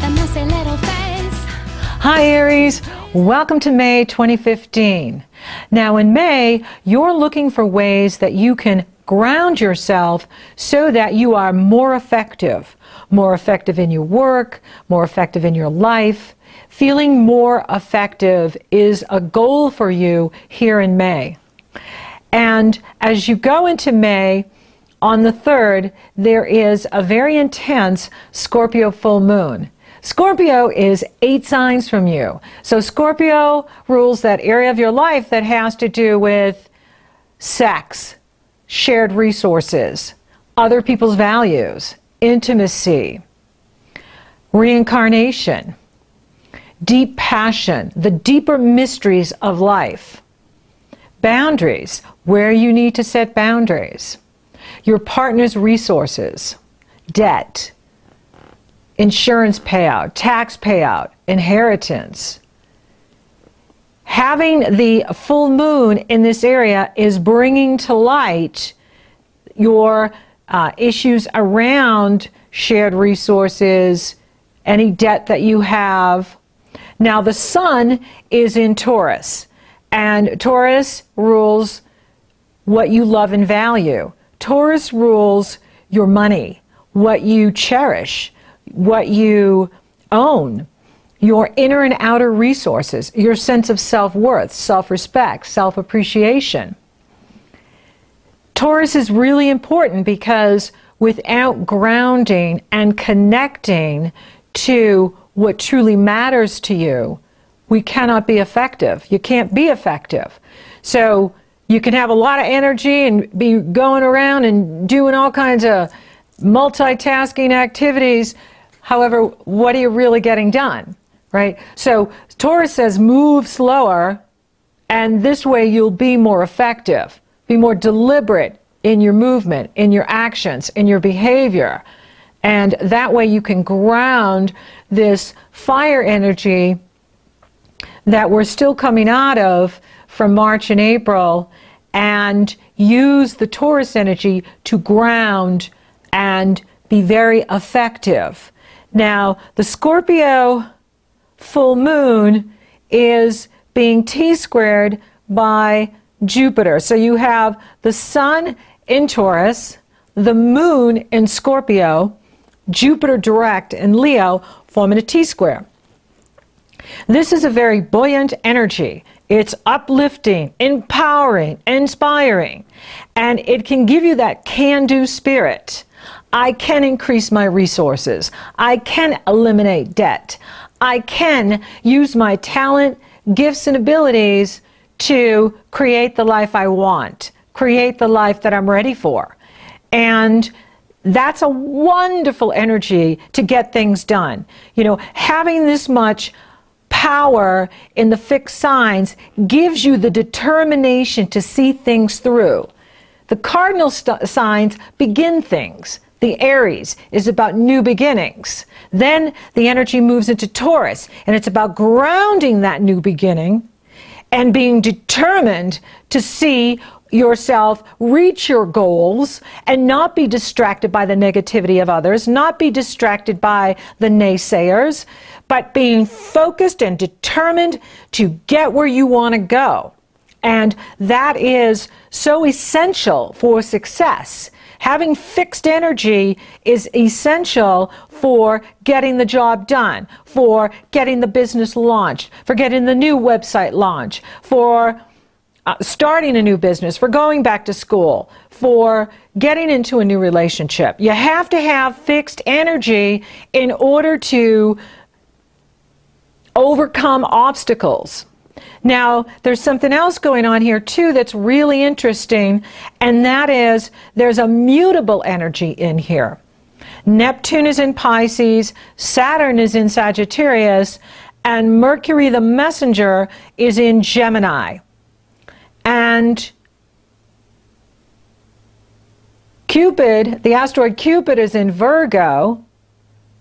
a messy little face. Hi Aries, welcome to May 2015. Now in May, you're looking for ways that you can ground yourself so that you are more effective in your work, more effective in your life. Feeling more effective is a goal for you here in May. And as you go into May, on the 3rd, there is a very intense Scorpio full moon. Scorpio is 8 signs from you. So Scorpio rules that area of your life that has to do with sex, shared resources, other people's values, intimacy, reincarnation, deep passion, the deeper mysteries of life, boundaries, where you need to set boundaries, your partner's resources, debt, insurance payout, tax payout, inheritance. Having the full moon in this area is bringing to light your issues around shared resources, any debt that you have. Now the sun is in Taurus, and Taurus rules what you love and value. Taurus rules your money, what you cherish, what you own, your inner and outer resources, your sense of self-worth, self-respect, self-appreciation. Taurus is really important because without grounding and connecting to what truly matters to you, we cannot be effective. You can't be effective. So you can have a lot of energy and be going around and doing all kinds of multitasking activities. However, what are you really getting done, right? So Taurus says move slower, and this way you'll be more effective, be more deliberate in your movement, in your actions, in your behavior. And that way you can ground this fire energy that we're still coming out of from March and April, and use the Taurus energy to ground and be very effective. Now, the Scorpio full moon is being T-squared by Jupiter. So you have the sun in Taurus, the moon in Scorpio, Jupiter direct in Leo, forming a T-square. This is a very buoyant energy. It's uplifting, empowering, inspiring, and it can give you that can-do spirit. I can increase my resources. I can eliminate debt. I can use my talent, gifts, and abilities to create the life I want, create the life that I'm ready for. And that's a wonderful energy to get things done. You know, having this much power in the fixed signs gives you the determination to see things through. The cardinal signs begin things. The Aries is about new beginnings. Then the energy moves into Taurus, and it's about grounding that new beginning and being determined to see yourself reach your goals and not be distracted by the negativity of others, not be distracted by the naysayers, but being focused and determined to get where you want to go. And that is so essential for success. Having fixed energy is essential for getting the job done, for getting the business launched, for getting the new website launched, for starting a new business, for going back to school, for getting into a new relationship. You have to have fixed energy in order to overcome obstacles. Now, there's something else going on here too that's really interesting, and that is there's a mutable energy in here. Neptune is in Pisces, Saturn is in Sagittarius, and Mercury the messenger is in Gemini. And Cupid, the asteroid Cupid, is in Virgo.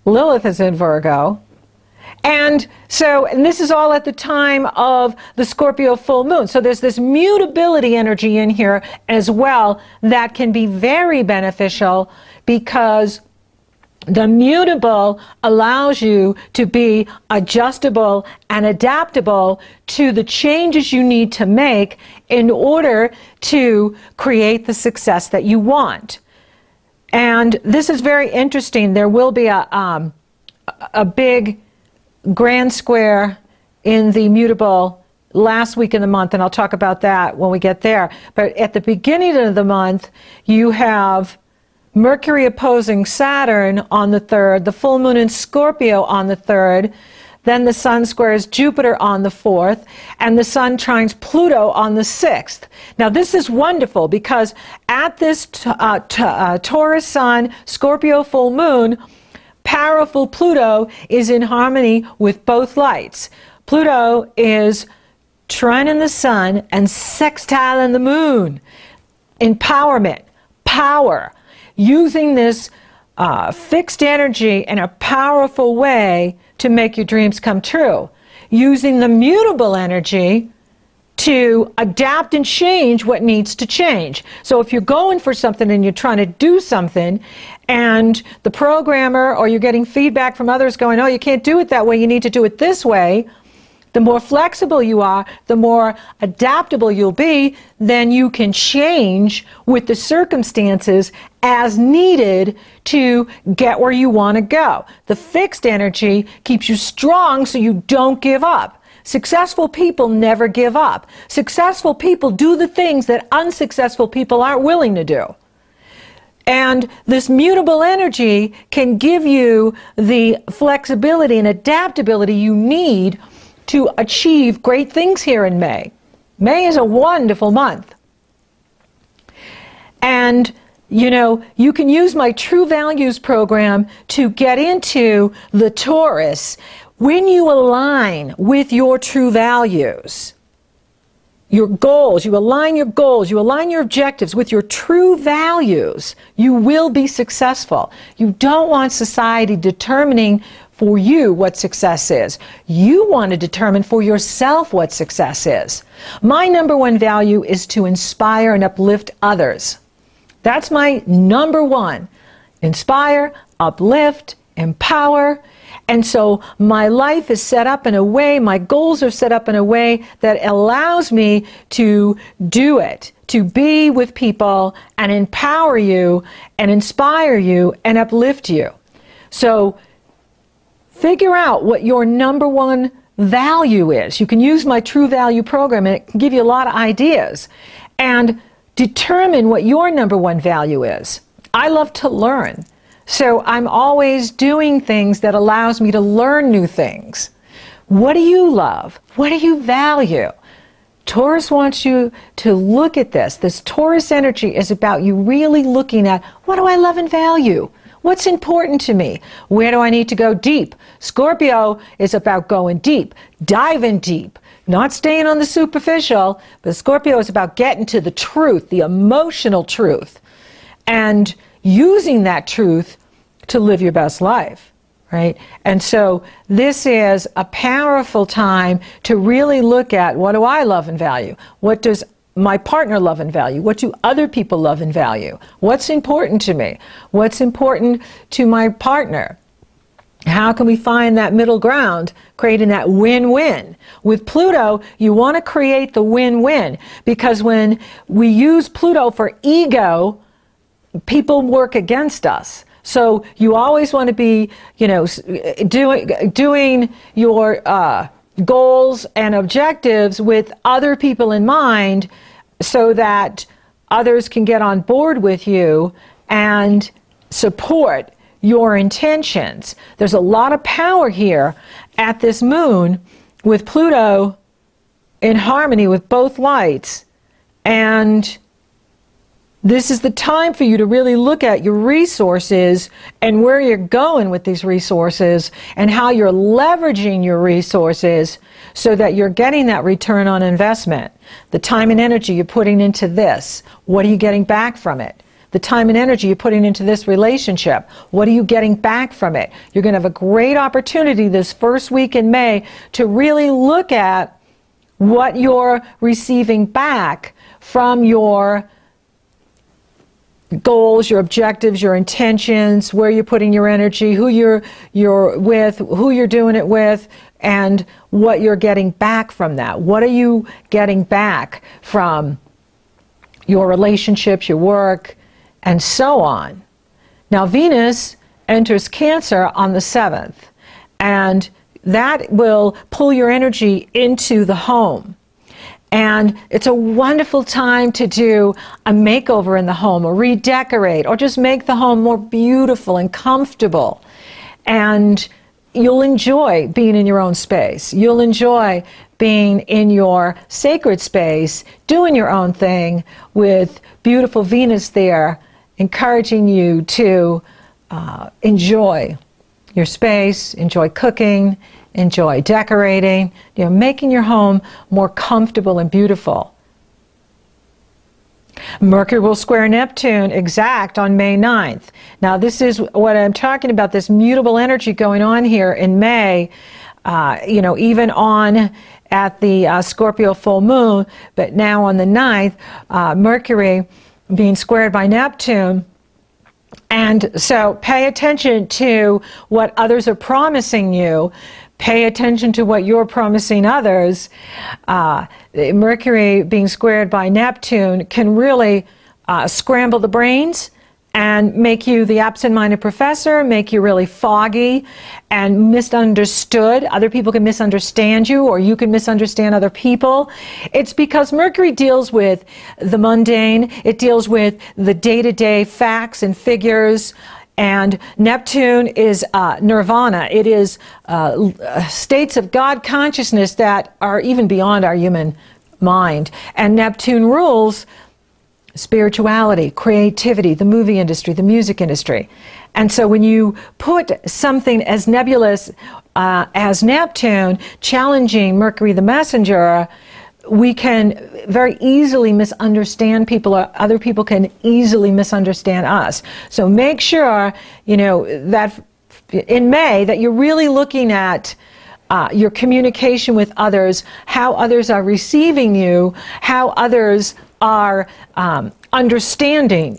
Lilith is in Virgo. And this is all at the time of the Scorpio full moon. So there's this mutability energy in here as well that can be very beneficial, because The mutable allows you to be adjustable and adaptable to the changes you need to make in order to create the success that you want. And this is very interesting. There will be a big grand square in the mutable last week in the month, and I'll talk about that when we get there. But at the beginning of the month, you have Mercury opposing Saturn on the 3rd, the full moon in Scorpio on the 3rd, then the Sun squares Jupiter on the 4th, and the Sun trines Pluto on the 6th. Now this is wonderful because at this Taurus Sun, Scorpio full moon, powerful Pluto is in harmony with both lights. Pluto is trining the Sun and sextiling the Moon. Empowerment, power. Using this fixed energy in a powerful way to make your dreams come true. Using the mutable energy to adapt and change what needs to change. So if you're going for something and you're trying to do something and the programmer or you're getting feedback from others going, oh, you can't do it that way, you need to do it this way, the more flexible you are, the more adaptable you'll be, then you can change with the circumstances as needed to get where you want to go. The fixed energy keeps you strong so you don't give up. Successful people never give up. Successful people do the things that unsuccessful people aren't willing to do. And this mutable energy can give you the flexibility and adaptability you need to achieve great things here in May. May is a wonderful month. And, you know, you can use my True Values program to get into the Taurus. When you align with your true values, your goals, you align your goals, you align your objectives with your true values, you will be successful. You don't want society determining for you what success is. You want to determine for yourself what success is. My number one value is to inspire and uplift others. That's my number one. Inspire, uplift, empower. And so my life is set up in a way, my goals are set up in a way that allows me to do it, to be with people and empower you and inspire you and uplift you. So figure out what your number one value is. You can use my True Value program and it can give you a lot of ideas. And determine what your number one value is. I love to learn. So I'm always doing things that allows me to learn new things. What do you love? What do you value? Taurus wants you to look at this. This Taurus energy is about you really looking at, what do I love and value? What's important to me? Where do I need to go deep? Scorpio is about going deep, diving deep, not staying on the superficial, but Scorpio is about getting to the truth, the emotional truth, and using that truth to live your best life, right? And so this is a powerful time to really look at, what do I love and value? What does my partner love and value? What do other people love and value? What's important to me? What's important to my partner? How can we find that middle ground, creating that win-win? With Pluto, you want to create the win-win, because when we use Pluto for ego, people work against us. So you always want to be, you know, doing your goals and objectives with other people in mind, so that others can get on board with you and support your intentions. There's a lot of power here at this moon with Pluto in harmony with both lights, and this is the time for you to really look at your resources and where you're going with these resources and how you're leveraging your resources so that you're getting that return on investment. The time and energy you're putting into this, what are you getting back from it? The time and energy you're putting into this relationship, what are you getting back from it? You're going to have a great opportunity this first week in May to really look at what you're receiving back from your goals, your objectives, your intentions, where you're putting your energy, who you're with, who you're doing it with, and what you're getting back from that. What are you getting back from your relationships, your work, and so on. Now, Venus enters Cancer on the 7th, and that will pull your energy into the home. And it's a wonderful time to do a makeover in the home, or redecorate, or just make the home more beautiful and comfortable. And you'll enjoy being in your own space. You'll enjoy being in your sacred space, doing your own thing with beautiful Venus there, encouraging you to enjoy your space, enjoy cooking, enjoy decorating, making your home more comfortable and beautiful. Mercury will square Neptune exact on May 9th. Now, this is what I'm talking about, this mutable energy going on here in May, even on at the Scorpio full moon, but now on the 9th, Mercury being squared by Neptune. And so pay attention to what others are promising you. Pay attention to what you're promising others. Mercury being squared by Neptune can really scramble the brains and make you the absent-minded professor, make you really foggy and misunderstood. Other people can misunderstand you, or you can misunderstand other people. It's because Mercury deals with the mundane. It deals with the day-to-day facts and figures. And Neptune is nirvana. It is states of God consciousness that are even beyond our human mind. And Neptune rules spirituality, creativity, the movie industry, the music industry. And so when you put something as nebulous as Neptune challenging Mercury the messenger, we can very easily misunderstand people, or other people can easily misunderstand us. So make sure, that in May that you're really looking at your communication with others, how others are receiving you, how others are understanding,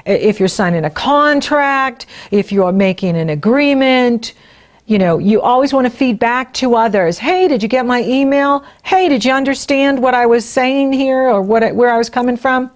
if you're signing a contract, if you're making an agreement. You always want to feed back to others. Hey, did you get my email? Hey, did you understand what I was saying here, or where I was coming from?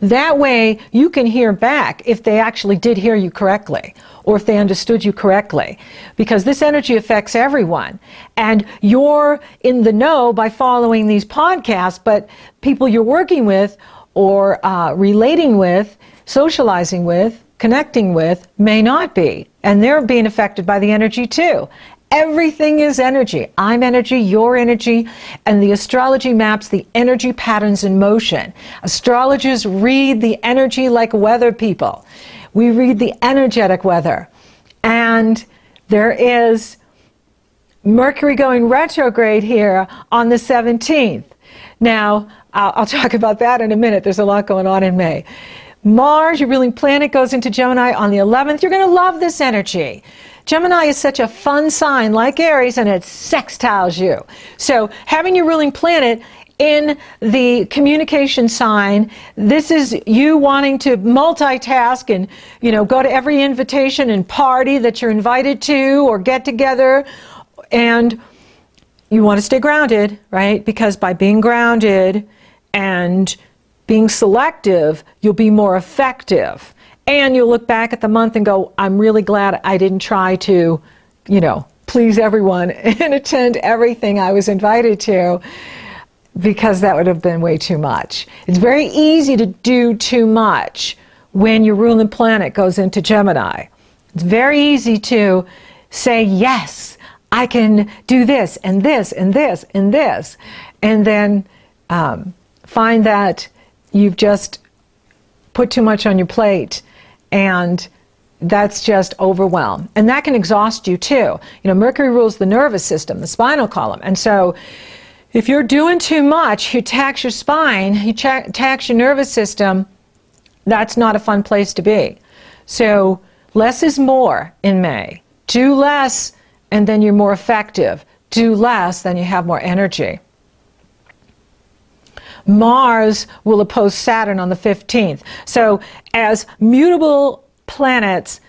That way you can hear back if they actually did hear you correctly, or if they understood you correctly, because this energy affects everyone. And you're in the know by following these podcasts, but people you're working with, or relating with, socializing with, connecting with, may not be. And they're being affected by the energy too. Everything is energy. I'm energy, you're energy, and the astrology maps the energy patterns in motion. Astrologers read the energy like weather people. We read the energetic weather. And there is Mercury going retrograde here on the 17th. Now, I'll talk about that in a minute. There's a lot going on in May. Mars, your ruling planet, goes into Gemini on the 11th. You're going to love this energy. Gemini is such a fun sign, like Aries, and it sextiles you. So having your ruling planet in the communication sign, this is you wanting to multitask and, go to every invitation and party that you're invited to, or get together, and you want to stay grounded, right? Because by being grounded and being selective, you'll be more effective. And you'll look back at the month and go, I'm really glad I didn't try to, please everyone and attend everything I was invited to, because that would have been way too much. It's very easy to do too much when your ruling planet goes into Gemini. It's very easy to say, yes, I can do this and this and this and this, and then find that you've just put too much on your plate, and that's just overwhelm. And that can exhaust you too. Mercury rules the nervous system, the spinal column. And so if you're doing too much, you tax your spine, you tax your nervous system, that's not a fun place to be. So less is more in May. Do less, and then you're more effective. Do less, then you have more energy. Mars will oppose Saturn on the 15th. So as mutable planets,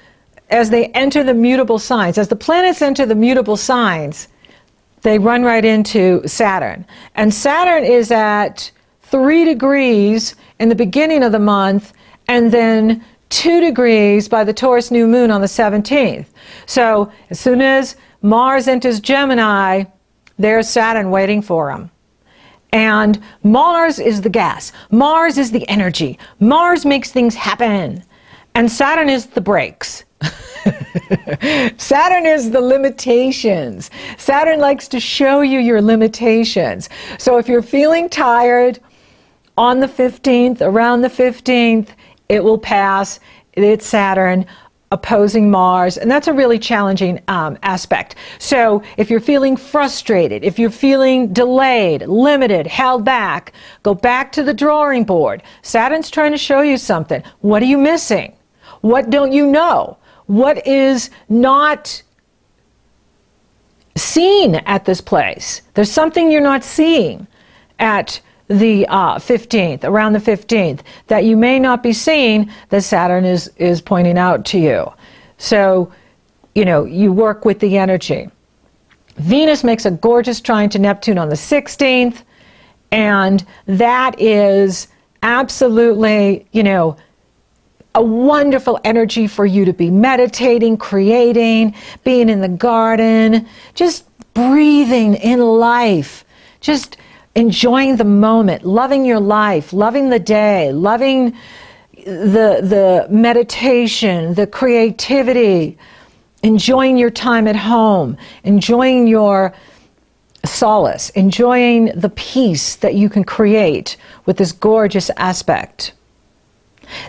as they enter the mutable signs, as the planets enter the mutable signs, they run right into Saturn. And Saturn is at 3 degrees in the beginning of the month, and then 2 degrees by the Taurus new moon on the 17th. So as soon as Mars enters Gemini, there's Saturn waiting for him. And Mars is the gas. Mars is the energy. Mars makes things happen. And Saturn is the brakes. Saturn is the limitations. Saturn likes to show you your limitations. So if you're feeling tired on the 15th, around the 15th, it will pass. It's Saturn opposing Mars, and that's a really challenging aspect. So if you're feeling frustrated, if you're feeling delayed, limited, held back, go back to the drawing board. Saturn's trying to show you something. What are you missing? What don't you know? What is not seen at this place? There's something you're not seeing at the 15th, around the 15th, that you may not be seeing, that Saturn is pointing out to you. So, you know, you work with the energy. Venus makes a gorgeous trine to Neptune on the 16th, and that is absolutely, you know, a wonderful energy for you to be meditating, creating, being in the garden, just breathing in life, just enjoying the moment, loving your life, loving the day, loving the meditation, the creativity, enjoying your time at home, enjoying your solace, enjoying the peace that you can create with this gorgeous aspect.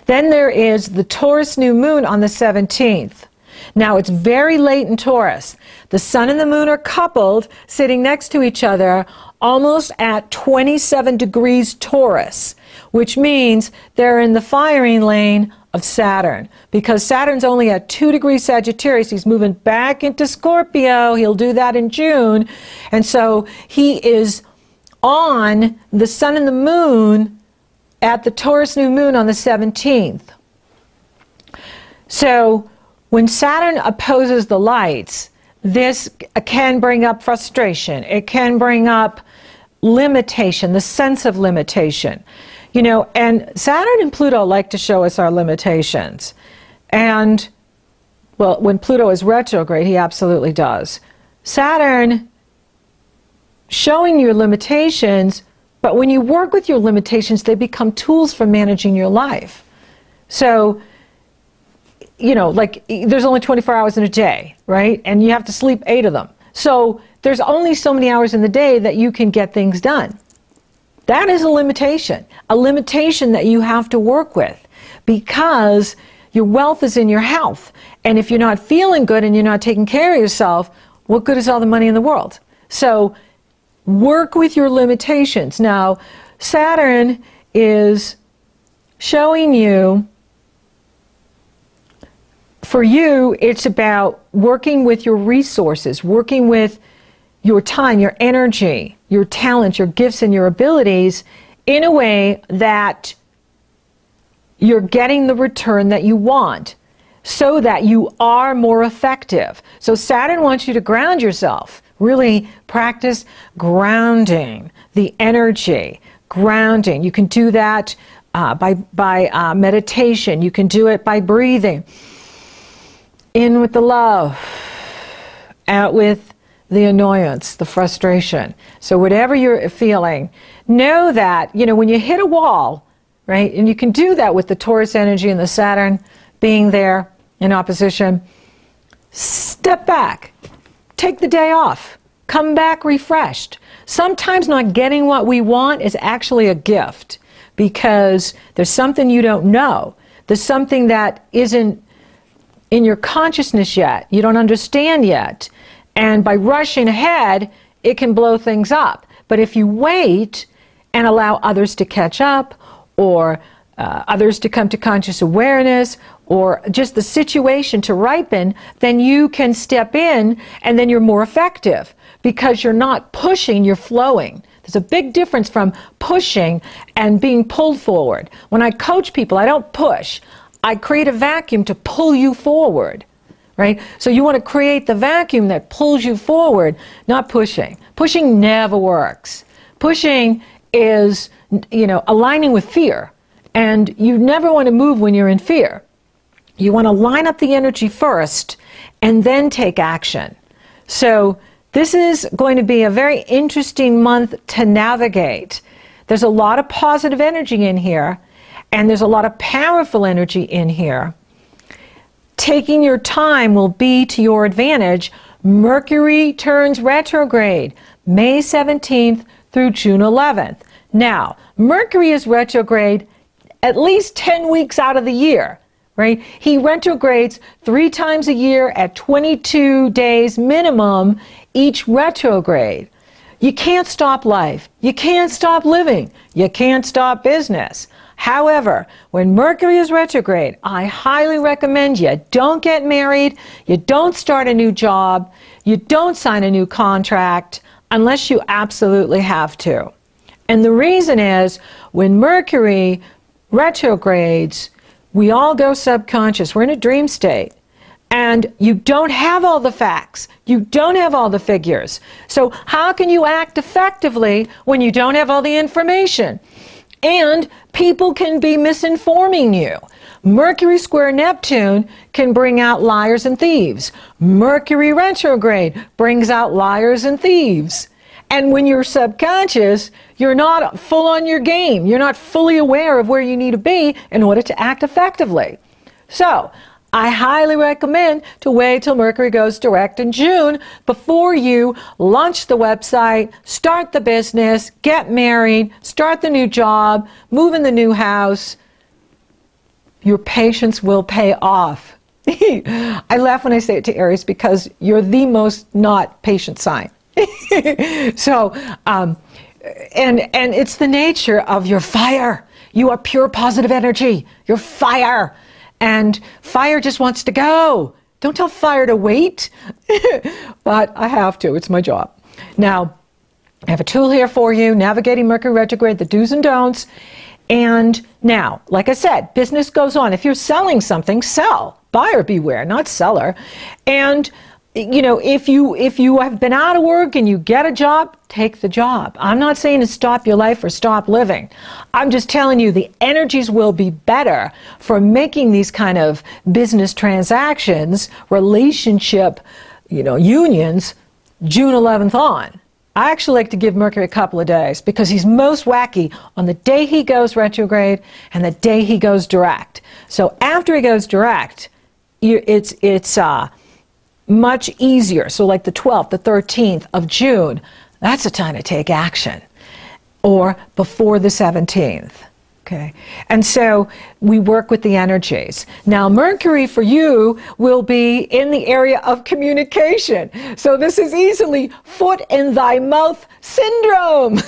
Then there is the Taurus new moon on the 17th. Now it's very late in Taurus. The sun and the moon are coupled, sitting next to each other, almost at 27 degrees Taurus, which means they're in the firing lane of Saturn, because Saturn's only at 2 degrees Sagittarius. He's moving back into Scorpio. He'll do that in June. And so he is on the sun and the moon at the Taurus new moon on the 17th. So when Saturn opposes the lights, this can bring up frustration. It can bring up limitation, the sense of limitation. You know, and Saturn and Pluto like to show us our limitations. And, well, when Pluto is retrograde, he absolutely does. Saturn showing your limitations, but when you work with your limitations, they become tools for managing your life. So, you know, like there's only 24 hours in a day, right? And you have to sleep 8 of them. So there's only so many hours in the day that you can get things done. That is a limitation that you have to work with, because your wealth is in your health. And if you're not feeling good and you're not taking care of yourself, what good is all the money in the world? So work with your limitations. Now, Saturn is showing you, for you, it's about working with your resources, working with your time, your energy, your talent, your gifts, and your abilities in a way that you're getting the return that you want, so that you are more effective. So Saturn wants you to ground yourself. Really practice grounding, the energy, grounding. You can do that by meditation. You can do it by breathing. In with the love, out with the annoyance, the frustration. So whatever you're feeling, know that, you know, when you hit a wall, right, and you can do that with the Taurus energy and the Saturn being there in opposition, step back. Take the day off. Come back refreshed. Sometimes not getting what we want is actually a gift, because there's something you don't know. There's something that isn't in your consciousness yet. You don't understand yet. And by rushing ahead, it can blow things up. But if you wait and allow others to catch up, or others to come to conscious awareness, or just the situation to ripen, then you can step in, and then you're more effective because you're not pushing, you're flowing. There's a big difference from pushing and being pulled forward. When I coach people, I don't push. I create a vacuum to pull you forward, right? So you want to create the vacuum that pulls you forward, not pushing. Pushing never works. Pushing is, aligning with fear. And you never want to move when you're in fear. You want to line up the energy first and then take action. So this is going to be a very interesting month to navigate. There's a lot of positive energy in here, and there's a lot of powerful energy in here. Taking your time will be to your advantage. Mercury turns retrograde May 17th through June 11th. Now, Mercury is retrograde at least 10 weeks out of the year, right? He retrogrades 3 times a year at 22 days minimum each retrograde. You can't stop life. You can't stop living. You can't stop business. However, when Mercury is retrograde, I highly recommend you don't get married, you don't start a new job, you don't sign a new contract unless you absolutely have to. And the reason is when Mercury retrogrades, we all go subconscious. We're in a dream state. And you don't have all the facts. You don't have all the figures. So how can you act effectively when you don't have all the information? And people can be misinforming you. Mercury square Neptune can bring out liars and thieves. Mercury retrograde brings out liars and thieves. And when you're subconscious, you're not full on your game. You're not fully aware of where you need to be in order to act effectively. So, I highly recommend to wait till Mercury goes direct in June before you launch the website, start the business, get married, start the new job, move in the new house. Your patience will pay off. I laugh when I say it to Aries because you're the most not patient sign. So, and it's the nature of your fire. You are pure positive energy. You're fire. And fire just wants to go. Don't tell fire to wait. But I have to. It's my job. Now, I have a tool here for you, Navigating Mercury Retrograde, the do's and don'ts. And now, like I said, business goes on. If you're selling something, sell. Buyer beware, not seller. And if you have been out of work and you get a job, take the job. I'm not saying to stop your life or stop living. I'm just telling you the energies will be better for making these kind of business transactions, relationship, unions, June 11th on. I actually like to give Mercury a couple of days because he's most wacky on the day he goes retrograde and the day he goes direct. So after he goes direct, it's much easier. So like the 12th, the 13th of June, that's a time to take action. Or before the 17th. Okay. And so we work with the energies. Now Mercury for you will be in the area of communication. So this is easily foot in thy mouth syndrome.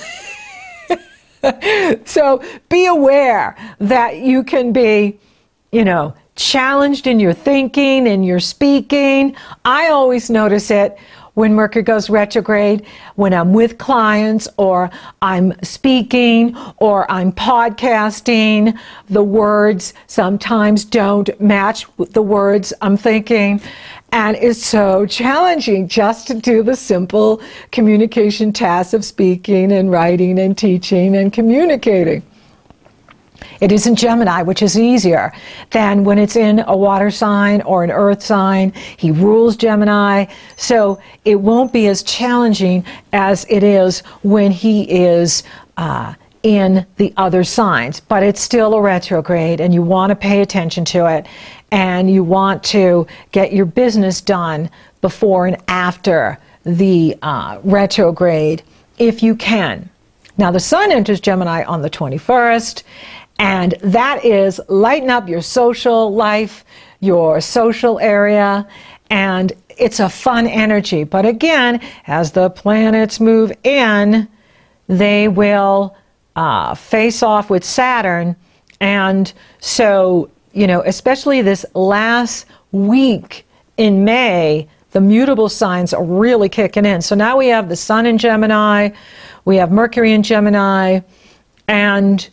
So be aware that you can be, challenged in your thinking and your speaking. I always notice it when Mercury goes retrograde, when I'm with clients or I'm speaking or I'm podcasting, the words sometimes don't match with the words I'm thinking. And it's so challenging just to do the simple communication tasks of speaking and writing and teaching and communicating. It isn't Gemini, which is easier than when it's in a water sign or an earth sign. He rules Gemini, so it won't be as challenging as it is when he is in the other signs. But it's still a retrograde, and you want to pay attention to it, and you want to get your business done before and after the retrograde, if you can. Now, the Sun enters Gemini on the 21st, and that is lighten up your social life, your social area, and it's a fun energy. But again, as the planets move in, they will face off with Saturn. And so, especially this last week in May, the mutable signs are really kicking in. So now we have the Sun in Gemini, we have Mercury in Gemini, and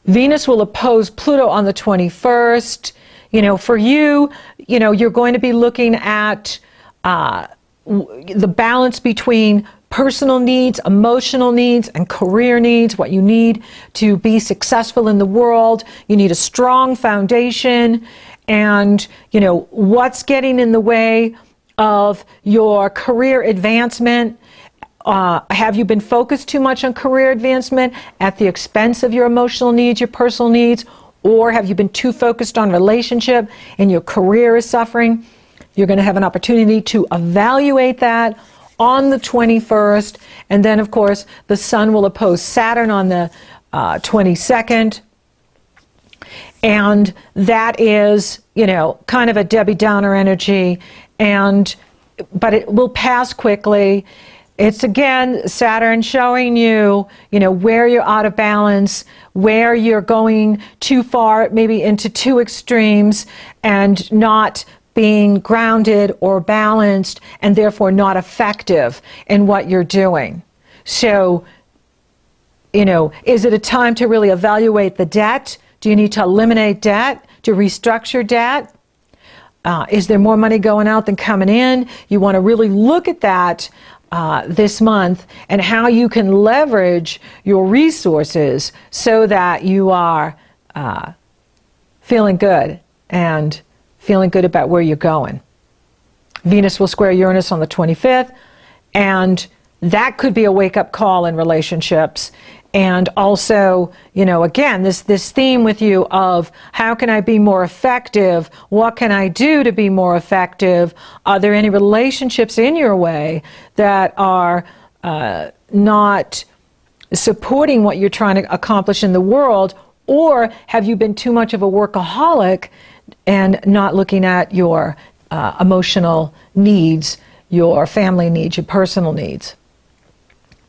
Venus will oppose Pluto on the 21st. You know, for you, you know, you're going to be looking at the balance between personal needs, emotional needs, and career needs, what you need to be successful in the world. You need a strong foundation, and, you know, what's getting in the way of your career advancement. Have you been focused too much on career advancement at the expense of your emotional needs, your personal needs? Or have you been too focused on relationship and your career is suffering? You're going to have an opportunity to evaluate that on the 21st. And then, of course, the Sun will oppose Saturn on the 22nd. And that is, you know, kind of a Debbie Downer energy. But it will pass quickly. It's, again, Saturn showing you, you know, where you're out of balance, where you're going too far, maybe into two extremes, and not being grounded or balanced, and therefore not effective in what you're doing. So, you know, is it a time to really evaluate the debt? Do you need to eliminate debt, to restructure debt? Is there more money going out than coming in? You want to really look at that this month, and how you can leverage your resources so that you are feeling good and feeling good about where you're going. Venus will square Uranus on the 25th, and that could be a wake-up call in relationships. And also, you know, again, this theme with you of how can I be more effective? What can I do to be more effective? Are there any relationships in your way that are not supporting what you're trying to accomplish in the world? Or have you been too much of a workaholic and not looking at your emotional needs, your family needs, your personal needs?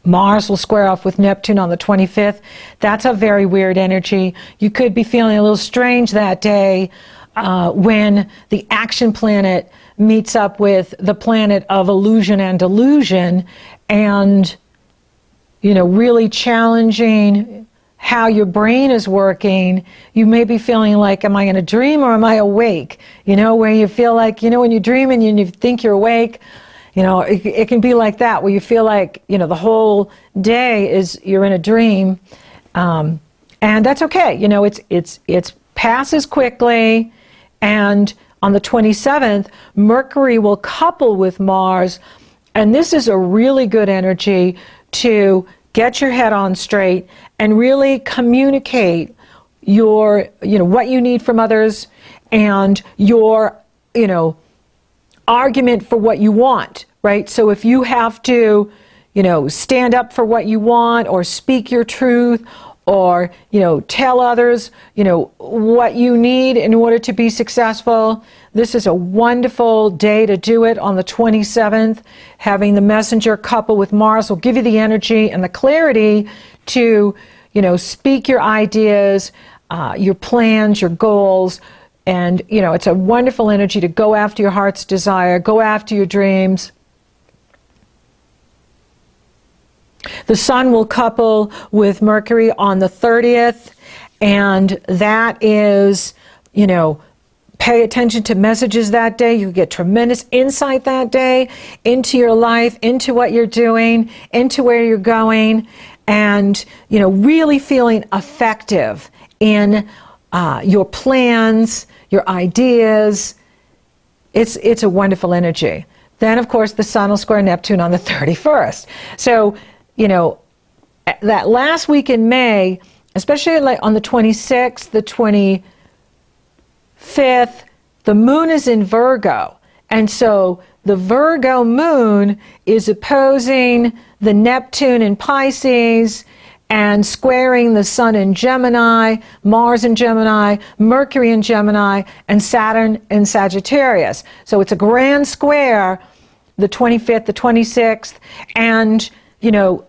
Mars will square off with Neptune on the 25th. That's a very weird energy. You could be feeling a little strange that day when the action planet meets up with the planet of illusion and delusion, and, you know, really challenging how your brain is working. You may be feeling like, am I in a dream or am I awake? You know, where you feel like, you know, when you dream and you think you're awake, you know, it can be like that, where you feel like, you know, the whole day is you're in a dream, and that's okay. You know, it's passes quickly, and on the 27th, Mercury will couple with Mars, and this is a really good energy to get your head on straight and really communicate your, you know, what you need from others, and your, you know, argument for what you want, right? So if you have to, you know, stand up for what you want, or speak your truth, or, you know, tell others, you know, what you need in order to be successful, this is a wonderful day to do it on the 27th. Having the messenger couple with Mars will give you the energy and the clarity to, you know, speak your ideas, your plans, your goals. And, you know, it's a wonderful energy to go after your heart's desire, go after your dreams. The Sun will couple with Mercury on the 30th, and that is, you know, pay attention to messages that day. You get tremendous insight that day into your life, into what you're doing, into where you're going, and, you know, really feeling effective in your plans, your ideas. It's a wonderful energy. Then, of course, the Sun will square Neptune on the 31st. So, you know, that last week in May, especially like on the 26th, the 25th, the moon is in Virgo. And so the Virgo moon is opposing the Neptune in Pisces and squaring the Sun in Gemini, Mars in Gemini, Mercury in Gemini, and Saturn in Sagittarius. So it's a grand square, the 25th, the 26th, and, you know,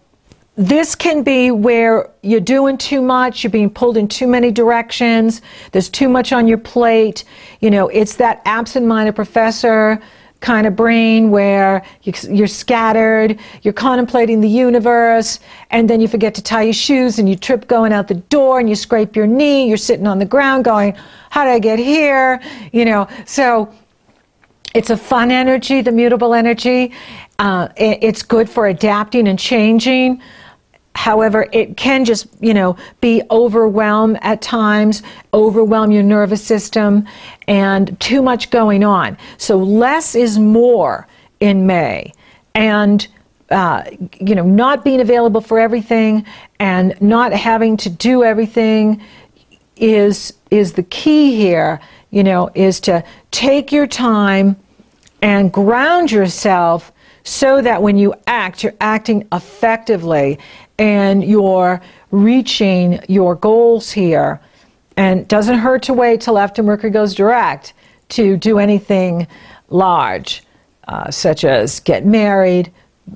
this can be where you're doing too much, you're being pulled in too many directions, there's too much on your plate. You know, it's that absent-minded professor kind of brain where you're scattered, you're contemplating the universe, and then you forget to tie your shoes and you trip going out the door and you scrape your knee, you're sitting on the ground going, how did I get here? You know, so it's a fun energy, the mutable energy. It's good for adapting and changing. However, it can just, you know, be overwhelmed at times, overwhelm your nervous system, and too much going on. So less is more in May. And, you know, not being available for everything and not having to do everything is the key here, you know, is to take your time and ground yourself so that when you act, you're acting effectively and you're reaching your goals here. And it doesn't hurt to wait till after Mercury goes direct to do anything large, such as get married,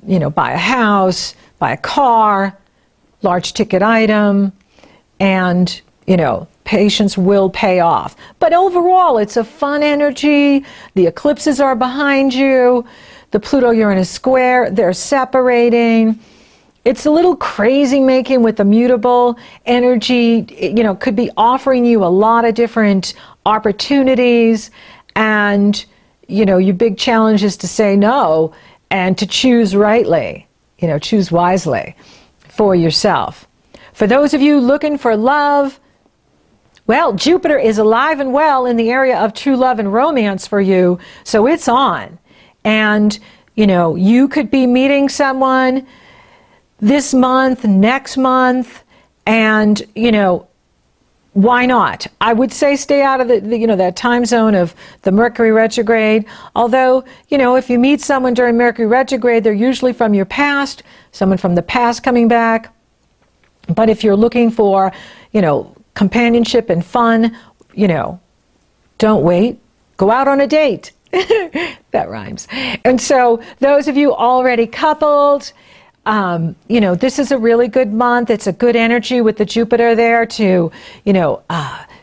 you know, buy a house, buy a car, large ticket item, and, you know, patience will pay off. But overall, it's a fun energy. The eclipses are behind you. The Pluto-Uranus square, they're separating. It's a little crazy making with the mutable energy, you know, could be offering you a lot of different opportunities. And, you know, your big challenge is to say no and to choose rightly, you know, choose wisely for yourself. For those of you looking for love, well, Jupiter is alive and well in the area of true love and romance for you, so it's on. And, you know, you could be meeting someone this month, next month, and, you know, why not? I would say stay out of the you know, that time zone of the Mercury retrograde. Although, you know, if you meet someone during Mercury retrograde, they're usually from your past, someone from the past coming back. But if you're looking for, you know, companionship and fun, you know, don't wait. Go out on a date. That rhymes. And so those of you already coupled, you know, this is a really good month. It's a good energy with the Jupiter there to, you know,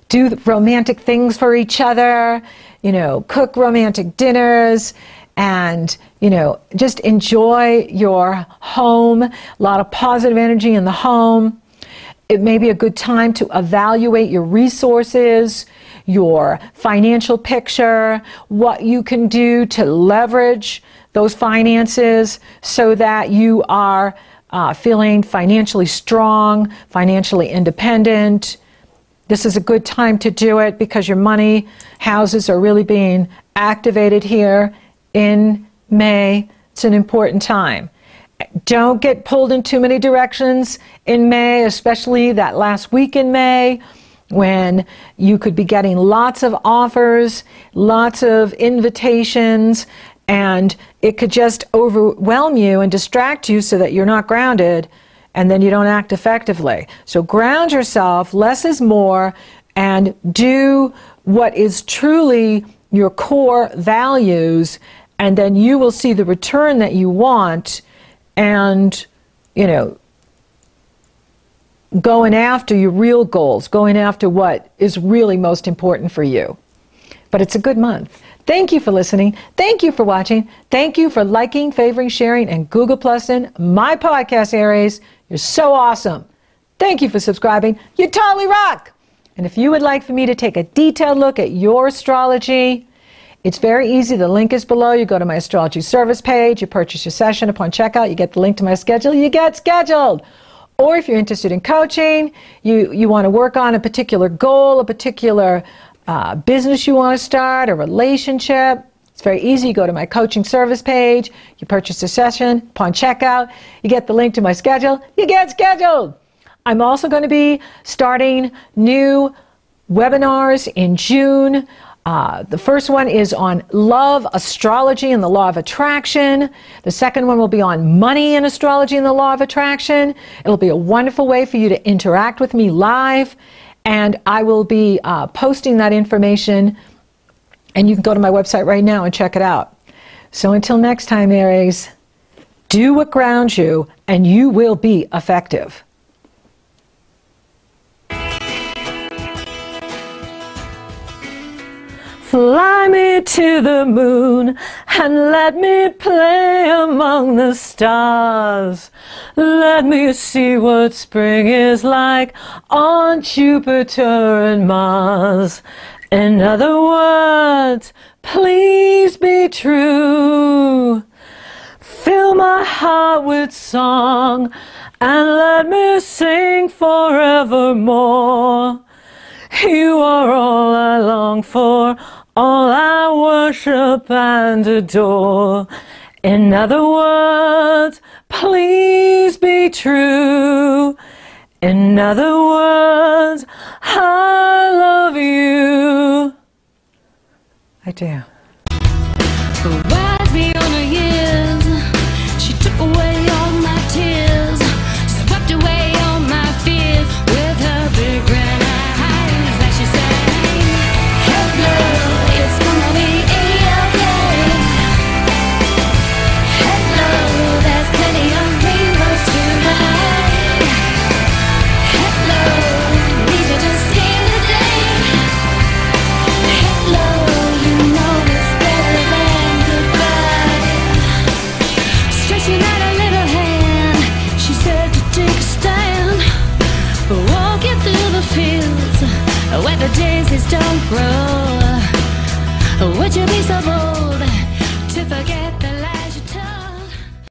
do romantic things for each other, you know, cook romantic dinners, and, you know, just enjoy your home. A lot of positive energy in the home. It may be a good time to evaluate your resources, your financial picture, what you can do to leverage those finances so that you are feeling financially strong, financially independent. This is a good time to do it because your money houses are really being activated here in May. It's an important time. Don't get pulled in too many directions in May, especially that last week in May, when you could be getting lots of offers, lots of invitations, and it could just overwhelm you and distract you so that you're not grounded and then you don't act effectively. So ground yourself, less is more, and do what is truly your core values, and then you will see the return that you want. And, you know, going after your real goals, going after what is really most important for you. But it's a good month. Thank you for listening. Thank you for watching. Thank you for liking, favoring, sharing, and Google Plusing my podcast, Aries. You're so awesome. Thank you for subscribing. You totally rock. And if you would like for me to take a detailed look at your astrology, it's very easy. The link is below. You go to my astrology service page, you purchase your session. Upon checkout, you get the link to my schedule, you get scheduled. Or if you're interested in coaching, you want to work on a particular goal, a particular business you want to start, a relationship, it's very easy. You go to my coaching service page, you purchase a session. Upon checkout, you get the link to my schedule, you get scheduled. I'm also going to be starting new webinars in June. The first one is on love, astrology, and the law of attraction. The second one will be on money and astrology and the law of attraction. It'll be a wonderful way for you to interact with me live, and I will be posting that information, and you can go to my website right now and check it out. So until next time, Aries, do what grounds you, and you will be effective. Fly me me to the moon and let me play among the stars. Let me see what spring is like on Jupiter and Mars. In other words, please be true. Fill my heart with song and let me sing forevermore. You are all I long for, all I worship and adore. In other words, please be true. In other words, I love you. I do. Wise beyond her years, she took away